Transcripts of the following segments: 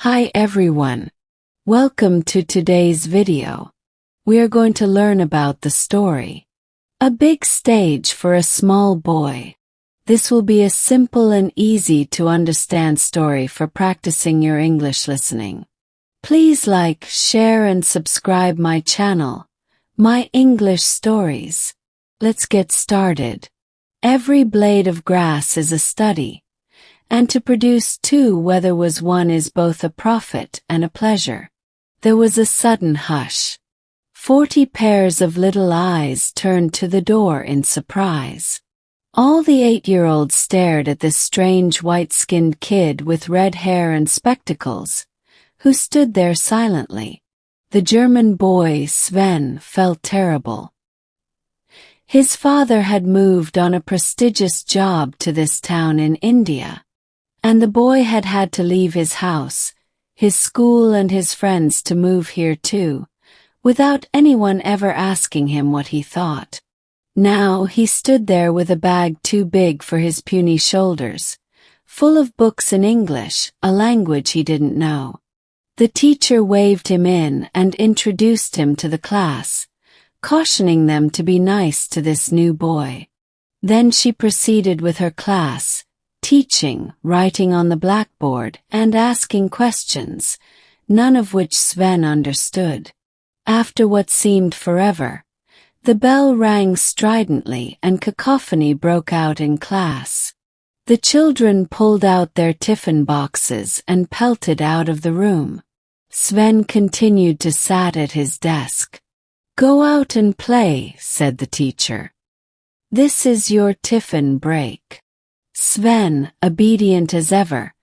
Hi everyone. Welcome to today's video. We are going to learn about the story. A big stage for a small boy. This will be a simple and easy to understand story for practicing your English listening. Please like, share and subscribe my channel, My English Stories. Let's get started. Every blade of grass is a study. And to produce two whether was one is both a profit and a pleasure. There was a sudden hush. 40 pairs of little eyes turned to the door in surprise. All the 8-year-olds stared at this strange white-skinned kid with red hair and spectacles, who stood there silently. The German boy, Sven, felt terrible. His father had moved on a prestigious job to this town in India. And the boy had had to leave his house, his school and his friends to move here too, without anyone ever asking him what he thought. Now he stood there with a bag too big for his puny shoulders, full of books in English, a language he didn't know. The teacher waved him in and introduced him to the class, cautioning them to be nice to this new boy. Then she proceeded with her class, teaching, writing on the blackboard, and asking questions, none of which Sven understood. After what seemed forever, the bell rang stridently and cacophony broke out in class. The children pulled out their tiffin boxes and pelted out of the room. Sven continued to sit at his desk. "Go out and play," said the teacher. "This is your tiffin break." Sven, obedient as ever,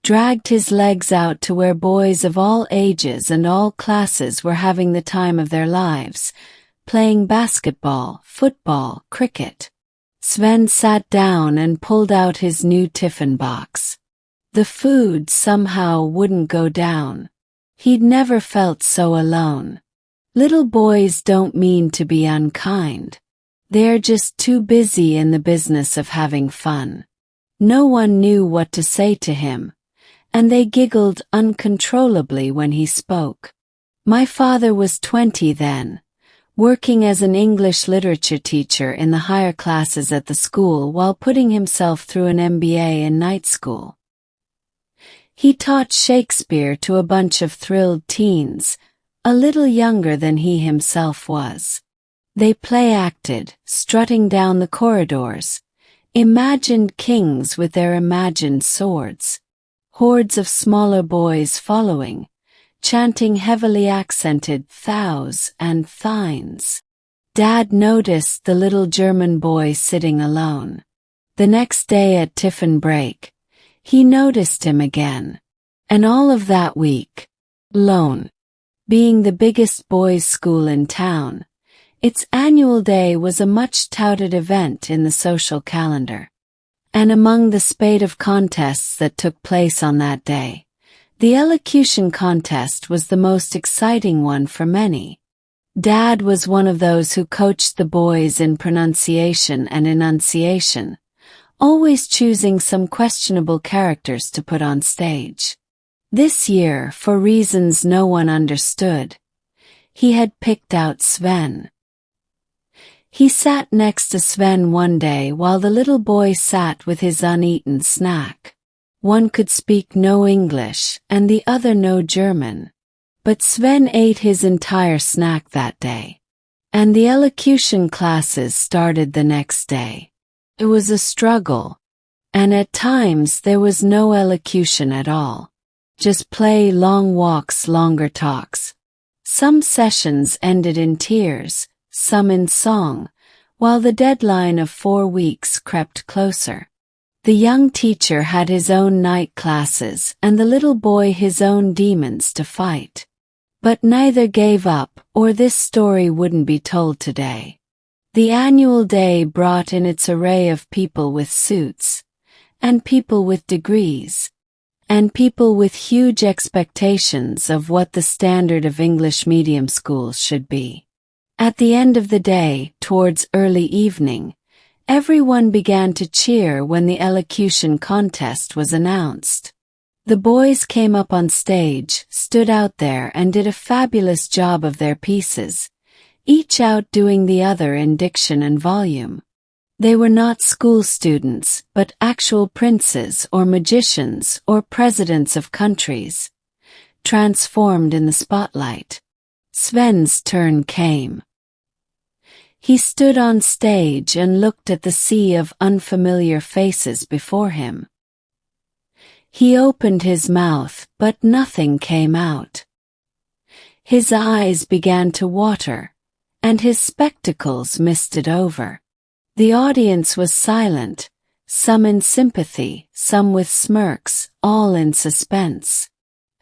dragged his legs out to where boys of all ages and all classes were having the time of their lives, playing basketball, football, cricket. Sven sat down and pulled out his new tiffin box. The food somehow wouldn't go down. He'd never felt so alone. Little boys don't mean to be unkind. They're just too busy in the business of having fun. No one knew what to say to him, and they giggled uncontrollably when he spoke. My father was 20 then, working as an English literature teacher in the higher classes at the school while putting himself through an MBA in night school. He taught Shakespeare to a bunch of thrilled teens, a little younger than he himself was. They play-acted, strutting down the corridors, imagined kings with their imagined swords, hordes of smaller boys following, chanting heavily accented thous and thines. Dad noticed the little German boy sitting alone. The next day at tiffin break, he noticed him again. And all of that week, alone. Being the biggest boys' school in town, its annual day was a much-touted event in the social calendar. And among the spate of contests that took place on that day, the elocution contest was the most exciting one for many. Dad was one of those who coached the boys in pronunciation and enunciation, always choosing some questionable characters to put on stage. This year, for reasons no one understood, he had picked out Sven. He sat next to Sven one day while the little boy sat with his uneaten snack. One could speak no English and the other no German. But Sven ate his entire snack that day. And the elocution classes started the next day. It was a struggle. And at times there was no elocution at all. Just play, long walks, longer talks. Some sessions ended in tears, some in song, while the deadline of 4 weeks crept closer. The young teacher had his own night classes and the little boy his own demons to fight. But neither gave up, or this story wouldn't be told today. The annual day brought in its array of people with suits, and people with degrees, and people with huge expectations of what the standard of English medium schools should be. At the end of the day, towards early evening, everyone began to cheer when the elocution contest was announced. The boys came up on stage, stood out there and did a fabulous job of their pieces, each outdoing the other in diction and volume. They were not school students, but actual princes or magicians or presidents of countries, transformed in the spotlight. Sven's turn came. He stood on stage and looked at the sea of unfamiliar faces before him. He opened his mouth, but nothing came out. His eyes began to water, and his spectacles misted over. The audience was silent, some in sympathy, some with smirks, all in suspense.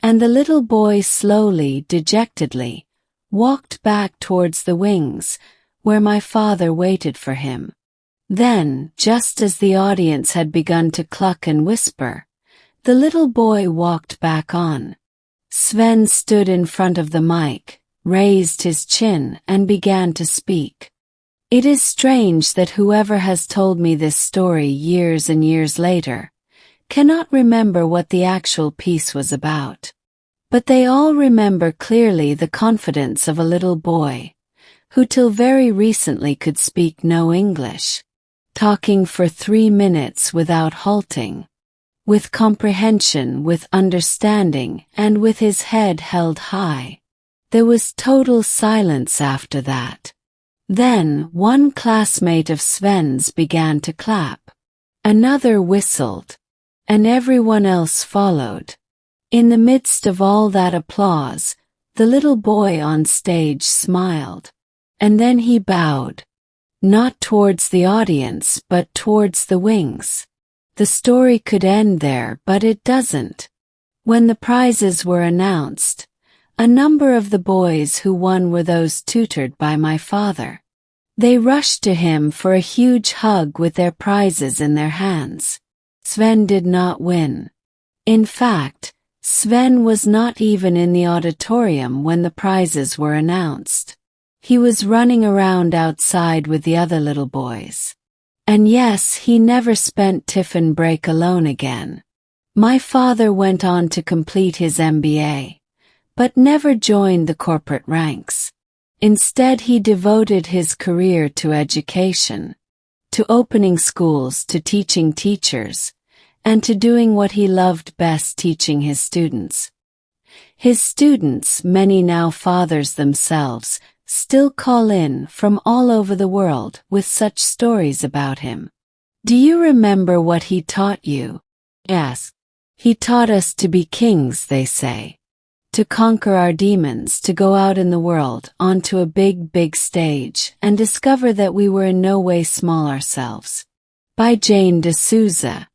And the little boy slowly, dejectedly, walked back towards the wings, where my father waited for him. Then, just as the audience had begun to cluck and whisper, the little boy walked back on. Sven stood in front of the mic, raised his chin, and began to speak. It is strange that whoever has told me this story years and years later cannot remember what the actual piece was about. But they all remember clearly the confidence of a little boy, who till very recently could speak no English, talking for 3 minutes without halting, with comprehension, with understanding, and with his head held high. There was total silence after that. Then one classmate of Sven's began to clap. Another whistled, and everyone else followed. In the midst of all that applause, the little boy on stage smiled. And then he bowed, not towards the audience but towards the wings. The story could end there, but it doesn't. When the prizes were announced, a number of the boys who won were those tutored by my father. They rushed to him for a huge hug with their prizes in their hands. Sven did not win. In fact, Sven was not even in the auditorium when the prizes were announced. He was running around outside with the other little boys. And yes, he never spent tiffin break alone again. My father went on to complete his MBA, but never joined the corporate ranks. Instead, he devoted his career to education, to opening schools, to teaching teachers, and to doing what he loved best, teaching his students. His students, many now fathers themselves, still call in from all over the world with such stories about him. Do you remember what he taught you? Yes. He taught us to be kings, they say. To conquer our demons, to go out in the world, onto a big, big stage, and discover that we were in no way small ourselves. By Jane De Suza.